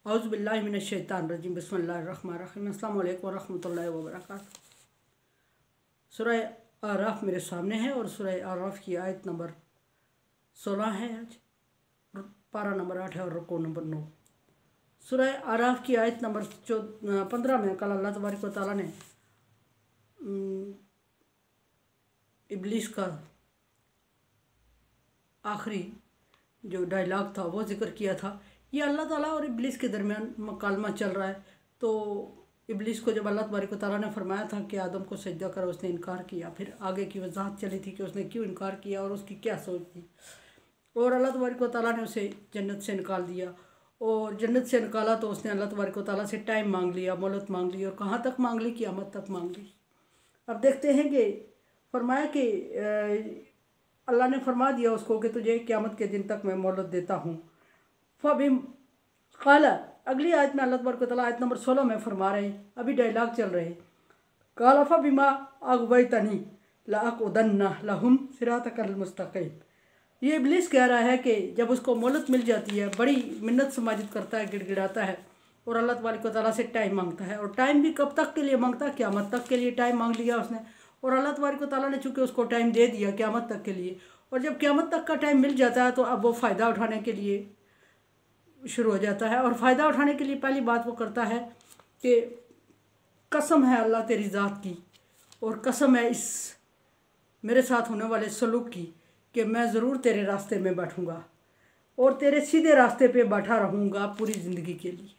औज़ुबिल्लाहि मिनश्शैतानिर्रजीम बिस्मिल्लाहिर्रहमानिर्रहीम अस्सलामु अलैकुम वरहमतुल्लाहि वबरकातुहू। सूरह आराफ मेरे सामने है और सूरह आराफ की आयत नंबर 16 है। आज पारा नंबर 8 है और रुकू नंबर 9। सूरह आराफ की आयत नंबर 15 में कल अल्लाह तबारक व तआला ने इब्लीस का आखिरी जो डायलॉग था वो जिक्र किया था। ये अल्लाह ताला और इब्लीस के दरमियान मुकालमा चल रहा है। तो इब्लीस को जब अल्लाह तबारक व तआला ने फरमाया था कि आदम को सजदा करो, उसने इनकार किया। फिर आगे की वजाहत चली थी कि उसने क्यों इनकार किया और उसकी क्या सोच थी। और अल्लाह तबारक व तआला ने उसे जन्नत से निकाल दिया। और जन्नत से निकाला तो उसने अल्लाह तबारक व तआला से टाइम मांग लिया, मोहलत मांग ली। और कहाँ तक मांग ली? क़यामत तक मांग ली। अब देखते हैं कि फरमाया कि अल्लाह ने फरमा दिया उसको कि तुझे क़यामत के दिन तक मैं मोहलत देता हूँ। फ़बिम काला, अगली आयत में अल्लाह तबारक व तआला आयत नंबर 16 में फरमा रहे हैं, अभी डायलॉग चल रहे हैं। काला फ़बिमा अग़वैतनी लअक़उदन्ना लहुम सिरातकल मुस्तक़ीम। ये इब्लीस कह रहा है कि जब उसको मोहलत मिल जाती है, बड़ी मिन्नत समाजित करता है, गिड़गिड़ाता है और अल्लाह तबारक व तआला से टाइम मांगता है। और टाइम भी कब तक के लिए मांगता है? क़यामत तक के लिए टाइम मांग लिया उसने। और अल्लाह तबारक व तआला ने चूँकि उसको टाइम दे दिया क़यामत तक के लिए, और जब क़यामत तक का टाइम मिल जाता है तो अब वो फ़ायदा उठाने के लिए शुरू हो जाता है। और फ़ायदा उठाने के लिए पहली बात वो करता है कि कसम है अल्लाह तेरी ज़ात की, और कसम है इस मेरे साथ होने वाले सलूक की, कि मैं ज़रूर तेरे रास्ते में बैठूँगा और तेरे सीधे रास्ते पे बैठा रहूँगा पूरी ज़िंदगी के लिए।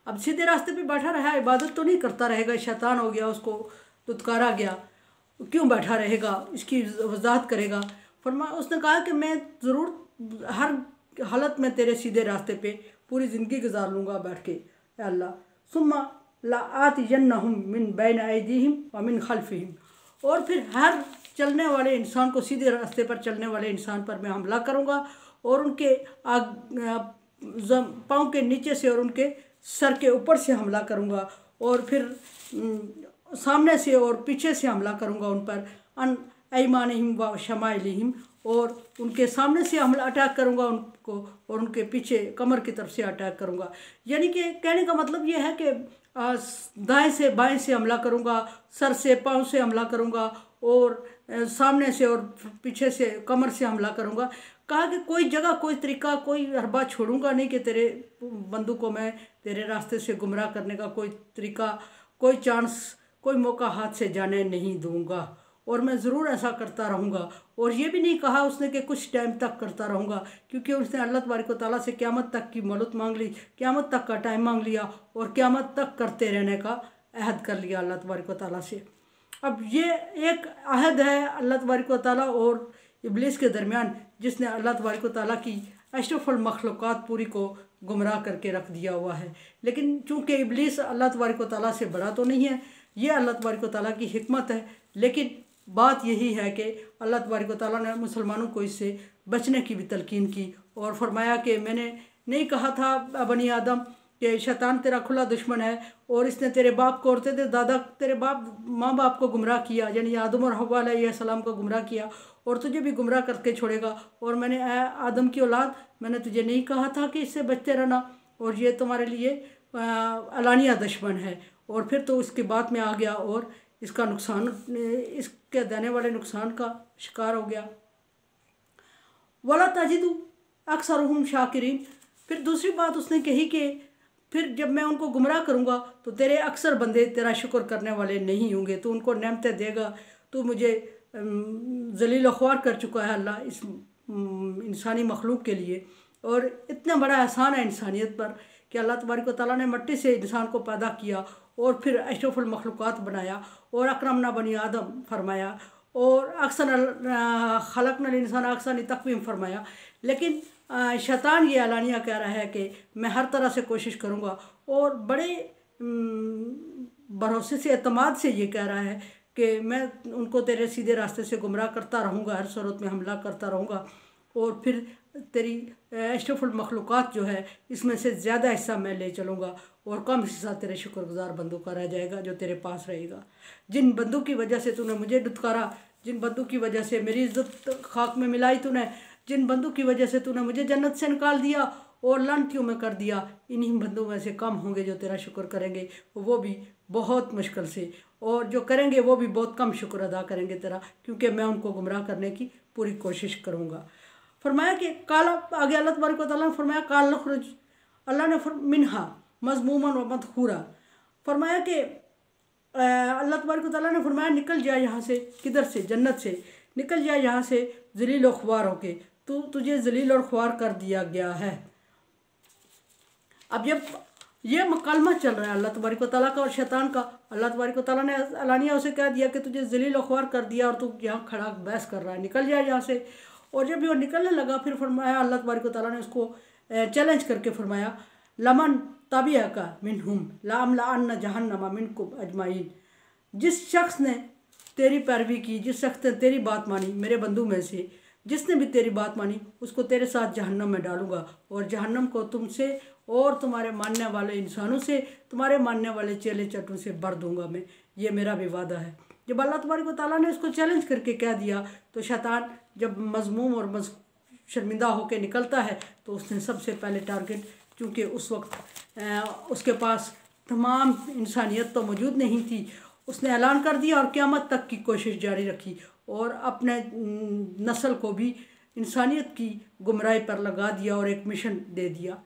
अब सीधे रास्ते पे बैठा रहा, इबादत तो नहीं करता रहेगा। शैतान हो गया, उसको दुत्कारा गया, क्यों बैठा रहेगा? इसकी वजाहत करेगा। उसने कहा कि मैं ज़रूर हर हालत में तेरे सीधे रास्ते पे पूरी ज़िंदगी गुजार लूँगा बैठ के। अल्लाह सुम्मा लआतियन्नहुम मिन बैन अयदीहिम व मिन खल्फिहिम, और फिर हर चलने वाले इंसान को, सीधे रास्ते पर चलने वाले इंसान पर मैं हमला करूँगा, और उनके पाँव के नीचे से और उनके सर के ऊपर से हमला करूँगा, और फिर सामने से और पीछे से हमला करूँगा उन पर। अन ऐमानिहिम व शमाइलिहिम, और उनके सामने से हमला अटैक करूँगा उनको, और उनके पीछे कमर की तरफ से अटैक करूँगा। यानी कि कहने का मतलब ये है कि दाएं से बाएं से हमला करूँगा, सर से पाँव से हमला करूँगा, और सामने से और पीछे से कमर से हमला करूँगा। कहा कि कोई जगह, कोई तरीका, कोई हरबा छोड़ूंगा नहीं कि तेरे बंदू को मैं तेरे रास्ते से गुमराह करने का कोई तरीका, कोई चांस, कोई मौका हाथ से जाने नहीं दूंगा, और मैं ज़रूर ऐसा करता रहूँगा। और ये भी नहीं कहा उसने कि कुछ टाइम तक करता रहूँगा, क्योंकि उसने अल्लाह तबारक व तआला से क़यामत तक की मोहलत मांग ली, क़यामत तक का टाइम मांग लिया, और क़यामत तक करते रहने का अहद कर लिया अल्लाह तबारक व तआला से। अब ये एक अहद है अल्लाह तबारक व तआला और इब्लीस के दरमियान, जिसने अल्लाह तबारक व तआला की अशरफुल मखलूक़ात पूरी को गुमराह करके रख दिया हुआ है। लेकिन चूँकि इब्लीस अल्लाह तबारक व तआला से बड़ा तो नहीं है, ये अल्लाह तबारक व तआला की हिकमत है। लेकिन बात यही है कि अल्लाह तबारक व तआला ने मुसलमानों को इससे बचने की भी तलकीन की, और फरमाया कि मैंने नहीं कहा था बनी आदम कि शैतान तेरा खुला दुश्मन है, और इसने तेरे बाप को और तेरे दादा, तेरे माँ बाप को गुमराह किया, यानी आदम और हव्वा अलैहिस्सलाम को गुमराह किया, और तुझे भी गुमराह करके छोड़ेगा। और मैंने आदम की औलाद, मैंने तुझे नहीं कहा था कि इससे बचते रहना, और ये तुम्हारे लिए अलानिया दुश्मन है। और फिर तो उसके बाद में आ गया और इसका नुकसान, इसके देने वाले नुकसान का शिकार हो गया। वला तजिदु अक्सरहुम शाकिरीन। फिर दूसरी बात उसने कही कि फिर जब मैं उनको गुमराह करूँगा तो तेरे अक्सर बंदे तेरा शुक्र करने वाले नहीं होंगे। तो उनको नेमतें देगा, तो मुझे जलील ख्वार कर चुका है अल्लाह इस इंसानी मखलूक के लिए। और इतना बड़ा एहसान है इंसानियत पर कि अल्लाह तबारक व तआला ने मिट्टी से इंसान को पैदा किया, और फिर अशरफुल मखलूक़ात बनाया, और अकरमना बनी आदम फरमाया, और अक्सन खलकनल इंसान अक्सन तक़वीम फरमाया। लेकिन शैतान ये अलानिया कह रहा है कि मैं हर तरह से कोशिश करूँगा, और बड़े भरोसे से, एतमाद से ये कह रहा है कि मैं उनको तेरे सीधे रास्ते से गुमराह करता रहूँगा, हर सूरत में हमला करता रहूँगा, और फिर तेरी अशरफुल मखलूक़ात जो है इसमें से ज़्यादा हिस्सा मैं ले चलूँगा, और कम हिस्सा तेरे शुक्रगुजार बंदों का रह जाएगा जो तेरे पास रहेगा। जिन बंदों की वजह से तूने मुझे दुत्कारा, जिन बंदों की वजह से मेरी इज्जत खाक में मिलाई तूने, जिन बंदों की वजह से तूने मुझे जन्नत से निकाल दिया, और लानतियों में कर दिया। इन्हीं बंदों में से कम होंगे जो तेरा शुक्र करेंगे, वो भी बहुत मुश्किल से, और जो करेंगे वो भी बहुत कम शुक्र अदा करेंगे तेरा, क्योंकि मैं उनको गुमराह करने की पूरी कोशिश करूँगा। फरमाया कि काला आगे अल्लाह तबारक व तआला ने फरमाया काल नखरुज, अल्लाह ने मिनहा मज़मूमन व मदखूरा, फरमाया कि अल्लाह तबारक व तआला ने फरमाया निकल जाए यहाँ से, किधर से, जन्नत से निकल जाए यहाँ से जलील और ख्वार होके, तुझे जलील और ख्वार कर दिया गया है। अब जब ये मुकालमा चल रहा है अल्लाह तबारक व तआला का और शैतान का, अल्लाह तबारक व तआला ने अलानिया उसे कह दिया कि तुझे जलील और ख्वार कर दिया और तू यहाँ खड़ा बहस कर रहा है, निकल जाए यहाँ से। और जब वो निकलने लगा फिर फरमाया अल्लाह तबारक व तआला ने उसको चैलेंज करके फरमाया लमन तबिअका मिनहुम लअमलअन्न जहन्नम मिनकुम अजमाइन, जिस शख्स ने तेरी पैरवी की, जिस शख्स ने तेरी बात मानी मेरे बंधु में से, जिसने भी तेरी बात मानी उसको तेरे साथ जहन्नम में डालूंगा, और जहन्नम को तुमसे और तुम्हारे मानने वाले इंसानों से, तुम्हारे मानने वाले चेले चटों से भर दूंगा मैं, ये मेरा भी वादा है। जब अल्लाह तबारक व तआला ने उसको चैलेंज करके कह दिया तो शैतान जब मजमूम और शर्मिंदा होकर निकलता है तो उसने सबसे पहले टारगेट, चूँकि उस वक्त उसके पास तमाम इंसानियत तो मौजूद नहीं थी, उसने ऐलान कर दिया और क़यामत तक की कोशिश जारी रखी और अपने नस्ल को भी इंसानियत की गुमराही पर लगा दिया और एक मिशन दे दिया।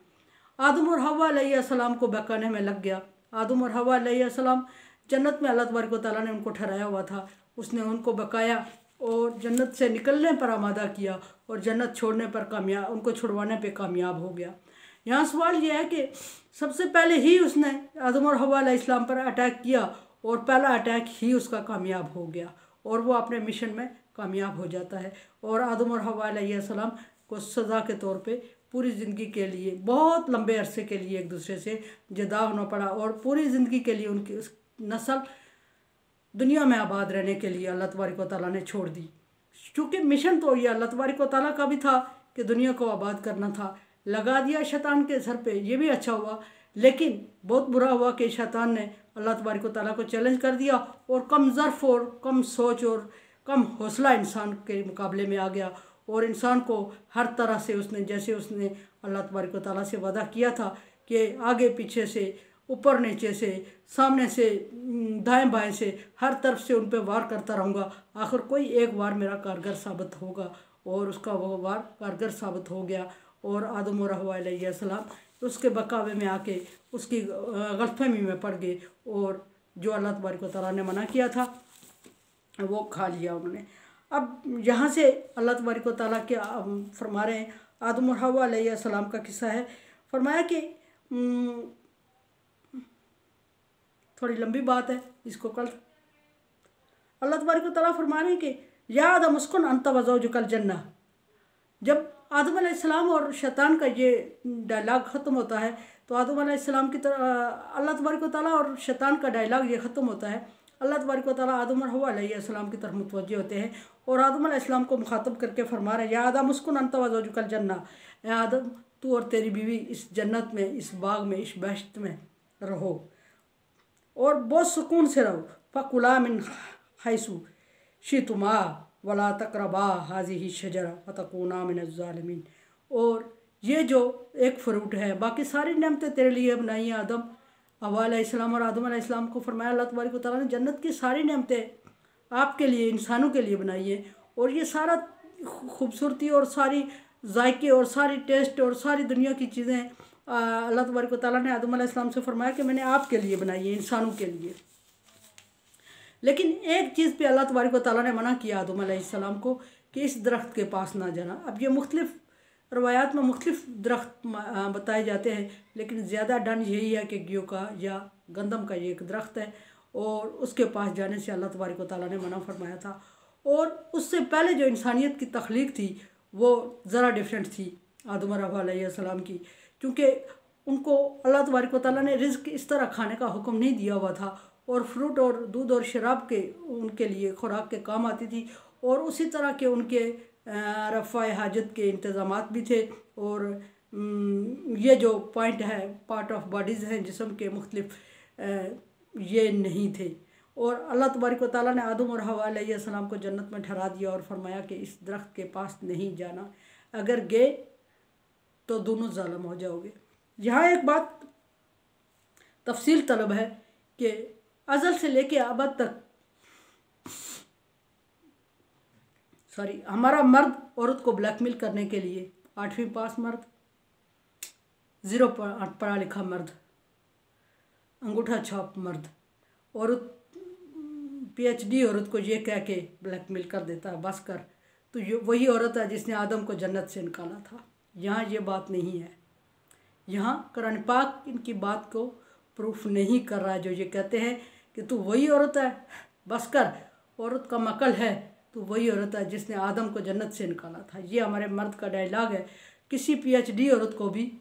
आदम और हव्वा अलैहिस्सलाम को बहकाने में लग गया। आदम और हव्वा अलैहिस्सलाम जन्नत में अल्लाह तबारक व तआला ने उनको ठहराया हुआ था, उसने उनको बकाया और जन्नत से निकलने पर आमादा किया और जन्नत छोड़ने पर कामयाब, उनको छुड़वाने पे कामयाब हो गया। यहाँ सवाल यह है कि सबसे पहले ही उसने आदम और हव्वा अलैहिस्सलाम पर अटैक किया और पहला अटैक ही उसका कामयाब हो गया और वो अपने मिशन में कामयाब हो जाता है। और आदम और हव्वा अलैहिस्सलाम को सज़ा के तौर पे पूरी ज़िंदगी के लिए, बहुत लंबे अरसे के लिए एक दूसरे से जुदा होना पड़ा और पूरी ज़िंदगी के लिए उनकी नस्ल दुनिया में आबाद रहने के लिए अल्लाह तबारक व तआला ने छोड़ दी। क्योंकि मिशन तो ये अल्लाह तबारक व तआला का भी था कि दुनिया को आबाद करना था, लगा दिया शैतान के सर पे, ये भी अच्छा हुआ। लेकिन बहुत बुरा हुआ कि शैतान ने अल्लाह तबारक व तआला को चैलेंज कर दिया और कम ज़र्फ़ और कम सोच और कम हौसला इंसान के मुकाबले में आ गया और इंसान को हर तरह से उसने, जैसे उसने अल्लाह तबारक व तआला से वादा किया था कि आगे पीछे से, ऊपर नीचे से, सामने से, दाएं बाएं से, हर तरफ से उन पर वार करता रहूँगा, आखिर कोई एक वार मेरा कारगर साबित होगा, और उसका वो वार कारगर साबित हो गया। और आदम और हव्वा अलैहिस्सलाम उसके बकावे में आके उसकी गलतफहमी में पड़ गए और जो अल्लाह तबारक व तआला ने मना किया था वो खा लिया उन्होंने। अब यहाँ से अल्लाह तबारक व तआला क्या फरमा रहे हैं, आदम और हव्वा अलैहिस्सलाम का किस्सा है। फरमाया कि थोड़ी लंबी बात है, इसको कल अल्लाह तबारक व तआला फरमा रहे हैं कि या आदम उस्कुन अंत व ज़ौजुकल जन्नह। जब आदम अलैहिस्सलाम और शैतान का ये डायलॉग ख़त्म होता है तो आदम अलैहिस्सलाम की तरह अल्लाह तबारक व तआला और शैतान का डायलॉग ये ख़त्म होता है। अल्लाह तबारक व तआला आदम और हव्वा अलैहिस्सलाम की तरफ मुतवज्जे होते हैं और आदम अलैहिस्सलाम को मुखातब करके फरमा रहे हैं या आदम उस्कुन अंत व ज़ौजुकल जन्नह, ए आदम तू और तेरी बीवी इस जन्नत में, इस बाग में, इस बहश्त में रहो और बहुत सुकून से रहो। फ़कुला मिन हैसु शितुमा वला तक़रबा हाज़िही शजरा फ़तकूना मिनज़्ज़ालिमीन। और ये जो एक फ्रूट है, बाकी सारी नेमतें तेरे लिए बनाई हैं आदम, हव्वा अलैहिस्सलाम और आदम अलैहिस्सलाम को फरमाया अल्लाह तबारक व तआला ने जन्नत की सारी नेमतें आपके लिए, इंसानों के लिए बनाई है और ये सारा खूबसूरती और सारी जायके और सारी टेस्ट और सारी दुनिया की चीज़ें अल्लाह तबारक व तआला ने आदम अलैहिस्सलाम से फरमाया कि मैंने आपके लिए बनाई है, इंसानों के लिए। लेकिन एक चीज़ पे अल्लाह तबारक व तआला ने मना किया आदम अलैहिस्सलाम को कि इस दरख्त के पास ना जाना। अब ये मुख्तलिफ रवायात में मुख्तलिफ दरख्त बताए जाते हैं, लेकिन ज़्यादा डन यही है कि गियो का या गंदम का ये एक दरख्त है और उसके पास जाने से अल्लाह तबारक व तआला ने मना फरमाया था। और उससे पहले जो इंसानियत की तख्लीक थी वो ज़रा डिफरेंट थी आदम और हव्वा अलैहिस्सलाम की, क्योंकि उनको अल्लाह तबारक व तआला ने रिज़्क़ इस तरह खाने का हुक्म नहीं दिया हुआ था और फ्रूट और दूध और शराब के उनके लिए खुराक के काम आती थी और उसी तरह के उनके रफ़ाए हाजत के इंतज़ामात भी थे। और ये जो पॉइंट है, पार्ट ऑफ बॉडीज़ हैं जिस्म के मुख्तलिफ, ये नहीं थे। और अल्लाह तबारक व तआला ने आदम और हव्वा अलैहिस्सलाम को जन्नत में ठहरा दिया और फरमाया कि इस दरख्त के पास नहीं जाना, अगर गए तो दोनों जालिम हो जाओगे। यहाँ एक बात तफसील तलब है कि अज़ल से लेके अबद तक हमारा मर्द औरत को ब्लैकमेल करने के लिए 8वीं पास मर्द, 0 पढ़ा लिखा मर्द, अंगूठा छाप मर्द, औरत PhD औरत को ये कह के ब्लैकमेल कर देता है बस कर, तो ये वही औरत है जिसने आदम को जन्नत से निकाला था। यहाँ ये बात नहीं है। यहाँ कुरान पाक इनकी बात को प्रूफ नहीं कर रहा है। जो ये कहते हैं कि तू वही औरत है बस कर, औरत का मकल है, तो वही औरत है जिसने आदम को जन्नत से निकाला था। ये हमारे मर्द का डायलॉग है किसी PhD औरत को भी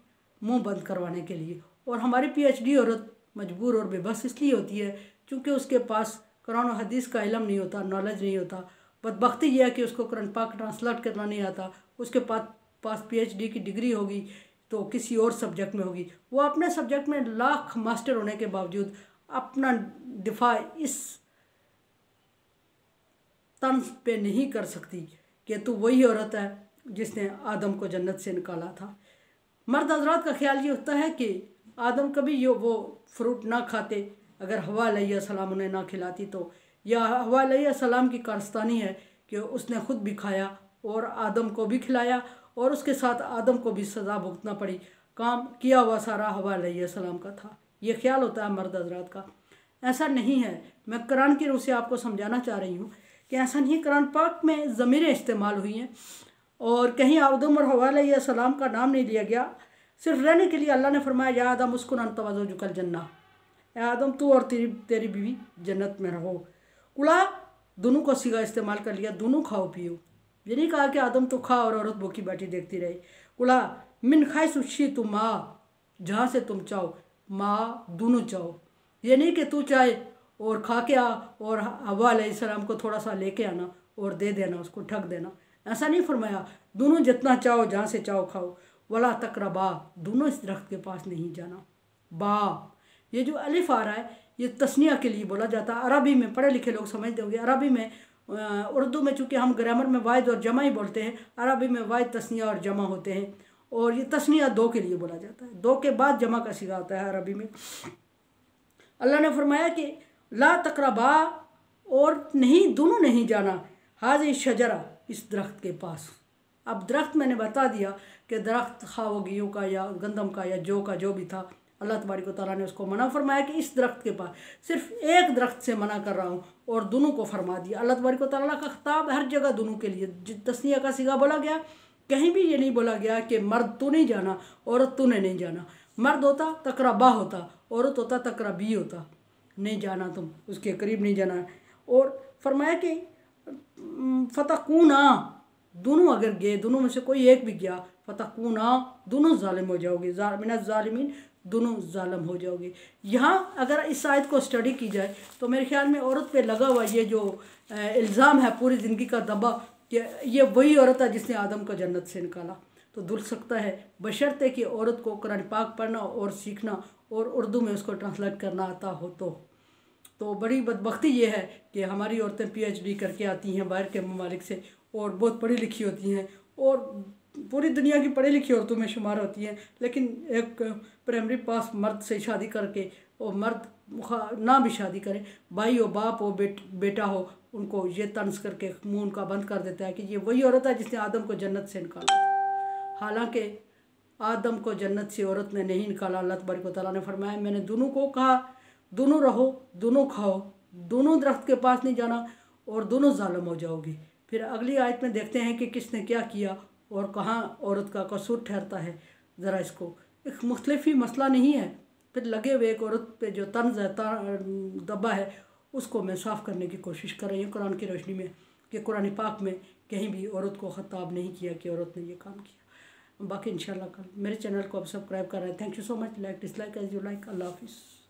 मुंह बंद करवाने के लिए। और हमारी PhD औरत मजबूर और बेबस इसलिए होती है क्योंकि उसके पास कुरान और हदीस का इल्म नहीं होता, नॉलेज नहीं होता। बदबख्ती यह है कि उसको कुरान पाक ट्रांसलेट करना नहीं आता। उसके पास PhD की डिग्री होगी तो किसी और सब्जेक्ट में होगी, वो अपने सब्जेक्ट में लाख मास्टर होने के बावजूद अपना दिफा इस तंज पे नहीं कर सकती कि तू वही औरत है जिसने आदम को जन्नत से निकाला था। मर्द हजरात का ख्याल ये होता है कि आदम कभी वो फ्रूट ना खाते अगर हवा अलैहिस्सलाम उन्हें ना खिलाती तो, या हवा अलैहिस्सलाम की कारस्तानी है कि उसने खुद भी खाया और आदम को भी खिलाया और उसके साथ आदम को भी सज़ा भुगतना पड़ी। काम किया हुआ सारा हवा अलैहिस्सलाम का था। ये ख्याल होता है मर्द हजरात का। ऐसा नहीं है। मैं कुरान की रूह से आपको समझाना चाह रही हूँ कि ऐसा नहीं। कुरान पाक में ज़मीरें इस्तेमाल हुई हैं और कहीं आदम और हवा अलैहिस्सलाम का नाम नहीं लिया गया। सिर्फ रहने के लिए अल्लाह ने फरमाया या आदम उस्कुन अंत व ज़ौजुकल जन्नह, आदम तू और तेरी बीवी जन्नत में रहो। कुला दोनों को सीगा इस्तेमाल कर लिया, दोनों खाओ पियो। ये नहीं कहा कि आदम तो खा और औरत भूखी बैठी देखती रही। कुला मिन खाई सुशी तुम माँ, जहाँ से तुम चाहो, माँ दोनों चाहो। ये नहीं कि तू चाहे और खा के आ और हवा अलैहिस्सलाम को थोड़ा सा लेके आना और दे देना, उसको ठग देना। ऐसा नहीं फरमाया। दोनों जितना चाहो जहाँ से चाहो खाओ। वला तकरबा, दोनों इस दरख्त के पास नहीं जाना। बा, ये जो अलिफ आ रहा है ये तस्निया के लिए बोला जाता है। अरबी में पढ़े लिखे लोग समझते होंगे। अरबी में उर्दू में चूँकि हम ग्रामर में वाहिद और जमा ही बोलते हैं, अरबी में वाहिद तस्निया और जमा होते हैं और ये तस्निया दो के लिए बोला जाता है। दो के बाद जमा का सिगा आता है अरबी में। अल्लाह ने फरमाया कि ला तकरबा, और नहीं दोनों नहीं जाना, हाज़ी शजरा, इस दरख्त के पास। अब दरख्त मैंने बता दिया कि दरख्त खाओ गेहूँ का या गंदम का या जौ का जो भी था, अल्लाह तबारक व तआला ने उसको मना फरमाया कि इस दरख्त के पास। सिर्फ एक दरख्त से मना कर रहा हूँ और दोनों को फरमा दिया। अल्लाह तबारक व तआला का खिताब हर जगह दोनों के लिए। तस्निया का सिगा बोला गया, कहीं भी ये नहीं बोला गया कि मर्द तू नहीं जाना, औरत तूने नहीं जाना। मर्द होता तकरबा होता, औरत होता तकरबी होता। नहीं जाना, तुम उसके करीब नहीं जाना। और फरमाया कि फ़तकूना, दोनों अगर गए, दोनों में से कोई एक भी गया, फ़तकूना, दोनों जालिम हो जाओगे। मिनज़ ज़ालिमीन, दोनों जालिम हो जाओगे। यहाँ अगर इस आयत को स्टडी की जाए तो मेरे ख्याल में औरत पे लगा हुआ ये जो इल्ज़ाम है पूरी ज़िंदगी का दबा कि ये वही औरत है जिसने आदम को जन्नत से निकाला, तो धुल सकता है, बशर्ते कि औरत को कुरान पाक पढ़ना और सीखना और उर्दू में उसको ट्रांसलेट करना आता हो। तो बड़ी बदबख्ती ये है कि हमारी औरतें PhD करके आती हैं बाहर के ममालिक से और बहुत पढ़ी लिखी होती हैं और पूरी दुनिया की पढ़ी लिखी औरतों में शुमार होती हैं, लेकिन एक प्राइमरी पास मर्द से शादी करके, और मर्द ना भी शादी करे, भाई हो, बाप हो, बेटा हो, उनको ये तंज करके मुँह उनका बंद कर देता है कि ये वही औरत है जिसने आदम को जन्नत से निकाला था। हालांकि आदम को जन्नत से औरत ने नहीं निकाला। अल्लाह तबारक व तआला ने फरमाया मैंने दोनों को कहा दोनों रहो, दोनों खाओ, दोनों दरख्त के पास नहीं जाना और दोनों जालिम हो जाओगे। फिर अगली आयत में देखते हैं कि किसने क्या किया और कहाँ औरत का कसूर ठहरता है। ज़रा इसको एक मुख्तलिफ ही मसला नहीं है, फिर लगे हुए एक औरत पे जो तंज है, दबा है, उसको मैं साफ़ करने की कोशिश कर रही हूँ कुरान की रोशनी में कि कुरान पाक में कहीं भी औरत को ख़िताब नहीं किया कि औरत ने ये काम किया। बाकी इंशाल्लाह कल मेरे चैनल को आप सब्सक्राइब कर रहे हैं। Thank you so much. Like dislike as you like. अल्लाह हाफिज़।